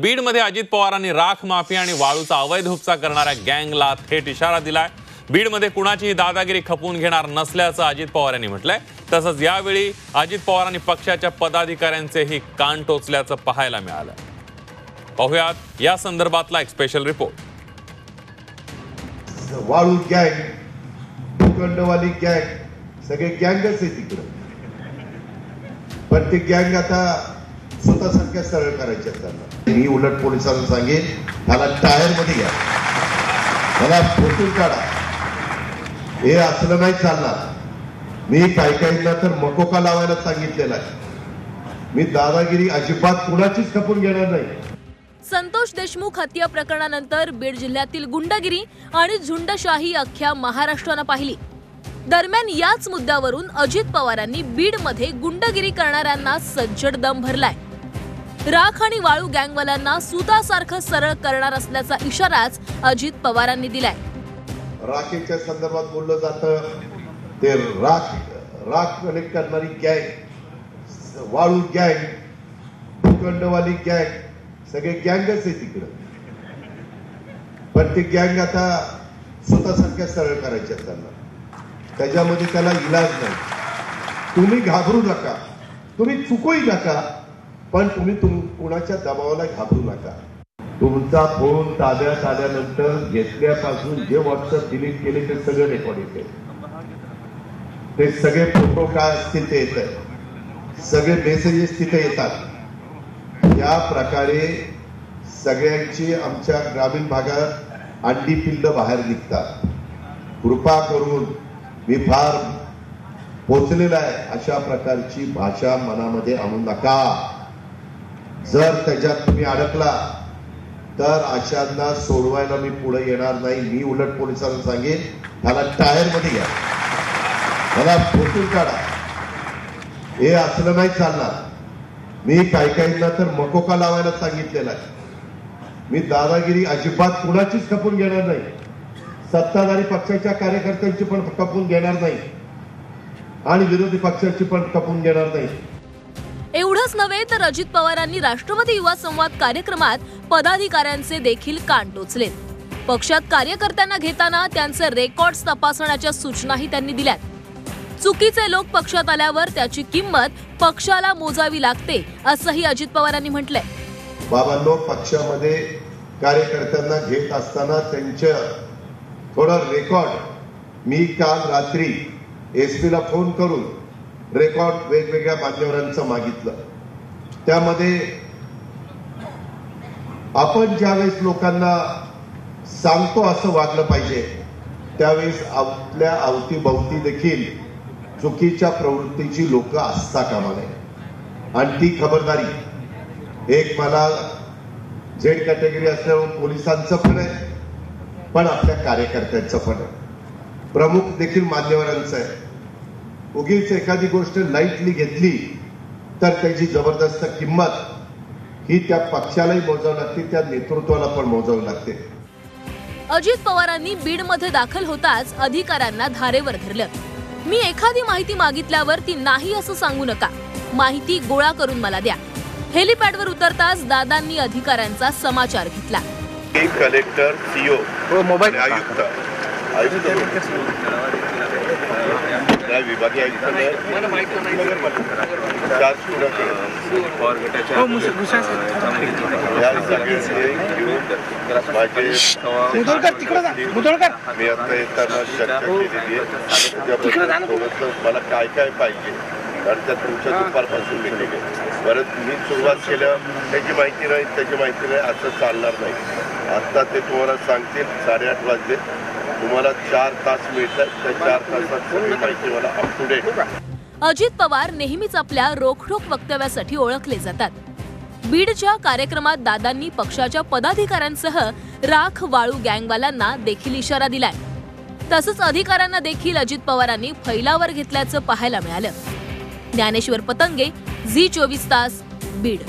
बीडमध्ये अजित पवारांनी राख माफिया आणि वाळूचा अवैध उपसा करणाऱ्या गँगला थेट इशारा दिलाय। बीडमध्ये कुणाचीही दादागिरी खपवून घेणार नसल्याचं अजित पवार यांनी म्हटलंय। तसंच यावेळी अजित पवारांनी पक्षाच्या पदाधिकाऱ्यांचेही कान टोचल्याचं पाहायला मिळालं। पाहूयात या संदर्भातला एक स्पेशल रिपोर्ट। वाळू गँग, भूखंडवाली गँग, सगळे गँगच आहे तिकडे। पण ते गँग आता स्वतःसारख्या सरळ करायचे त्यांना। मी उलट पोलिसांना सांगेन, त्याला टायर मध्ये घ्या, मला फोटून काढा, हे असलं नाही चालणार। मी काही काहींना तर मकोका लावायला सांगितलेला आहे। मी दादागिरी अजिबात कुणाचीच खपून घेणार नाही। संतोष देशमुख हत्या प्रकरणानंतर बीड जिल्ह्यातील गुंडगिरी आणि झुंडशाही अख्ख्या महाराष्ट्रानं पाहिली। दरम्यान याच मुद्द्यावरून अजित पवारांनी बीडमध्ये गुंडगिरी करणाऱ्यांना सज्जड दम भरलाय। राख आणि वाळू गँगवाल्यांना सुतासारखं सरळ करणार असल्याचा इशाराच अजित पवारांनी दिलाय। राखेच्या संदर्भात बोललं जातं, ते राख कनेक्ट करणारी गँग, वाळू गँग, भूखंडवाली गँग, सगळे गँगच आहे तिकडे। पण ते गँग आता स्वतःसारख्या सरळ करायचे त्यांना, त्याच्यामध्ये त्याला इलाज नाही। तुम्ही घाबरू नका, तुम्ही चुकूही नका, पण तुम्ही कुणाच्या दबावाला घाबरू नका। तुमचा फोन ताब्यात आल्यानंतर घेतल्यापासून जे व्हॉट्सअप डिलीट केले ते सगळे रेकॉर्ड येते, ते सगळे फोटो काय असतील ते येत आहेत, सगळे मेसेजेस तिथे येतात। या प्रकारे सगळ्यांची आमच्या ग्रामीण भागात अंडी पिल्ल बाहेर निघतात। कृपा करून मी फार पोचलेला आहे, अशा प्रकारची भाषा मनामध्ये आणू नका। जर त्याच्यात तुम्ही अडकला तर अशांना सोडवायला मी पुढे येणार नाही। मी उलट पोलिसांना सांगेन, त्याला टायर मध्ये घ्या, मला फोटून काढा, हे असलं नाही चालणार। मी काही काहींना तर मकोका लावायला सांगितलेला आहे। मी दादागिरी अजिबात कुणाचीच खपून घेणार नाही, सत्ताधारी पक्षाच्या कार्यकर्त्यांची पण खपून घेणार नाही आणि विरोधी पक्षाची पण खपून घेणार नाही। एवढंच नव्हे तर अजित पवारांनी राष्ट्रवादी युवा संवाद कार्यक्रमात पदाधिकाऱ्यांचे देखील कान टोचलेत। पक्षात कार्यकर्त्यांना घेताना त्यांचे रेकॉर्ड्स तपासण्याच्या सूचनाही त्यांनी दिल्यात। चुकीचे लोक पक्षात आल्यावर त्याची किंमत पक्षाला मोजावी लागते, असंही अजित पवारांनी म्हटलंय। बाबांनो, पक्षामध्ये कार्यकर्त्यांना घेत असताना त्यांच्या थोडा रेकॉर्ड मी काल रात्री एसपीला फोन करून रेकॉर्ड वेगवेगळ्या मान्यवरांचं मागितलं। त्यामध्ये आपण ज्यावेळेस लोकांना सांगतो असं वागलं पाहिजे, त्यावेळेस आपल्या अवतीभवती देखील चुकीच्या प्रवृत्तीची लोक असता कामा नये। आणि ती खबरदारी एक मला झेड कॅटेगरी असल्यामुळे पोलिसांचं पण आहे, पण आपल्या कार्यकर्त्यांचं पण आहे, प्रमुख देखील मान्यवरांचं आहे। उगीच एखादी गोष्ट लाईटली घेतली तर त्याची जबरदस्त किंमत ही त्या पक्षालाही मोजावी लागते, त्या नेतृत्वाला पण मोजावी लागते। अजित पवारांनी बीडमध्ये दाखल होताच अधिकाऱ्यांना धारेवर धरलं। मी एखादी माहिती मागितल्यावर ती नाही असं सांगू नका, माहिती गोळा करून मला द्या। हेलिपॅडवर उतरताच दादांनी अधिकाऱ्यांचा समाचार घेतला। कलेक्टर, सीओ, मोबाईल आयुक्त विभागीय आयुक्त मी आता येताना चर्चा केलेली आहे, मला काय काय पाहिजे, कारण त्या तुमच्या दुपारपासून मिटिंग आहे। परत मी सुरुवात केल्या त्याची माहिती नाही, त्याची माहिती नाही, असं चालणार नाही। आता ते तुम्हाला सांगतील 8:30 वाजले, तुम्हाला 4 तास मिळतात, त्या 4 तासात सगळी माहिती मला up to date. Ajit Pawar नेहमीच आपल्या रोखठोक वक्तव्यासाठी ओळखले जातात। बीडच्या कार्यक्रमात दादांनी पक्षाच्या पदाधिकाऱ्यांसह राख वाळू गँगवाल्यांना देखील इशारा दिलाय। तसंच अधिकाऱ्यांना देखील अजित पवारांनी फैलावर घेतल्याचं पाहायला मिळालं। ज्ञानेश्वर पतंगे, झी 24 तास, बीड।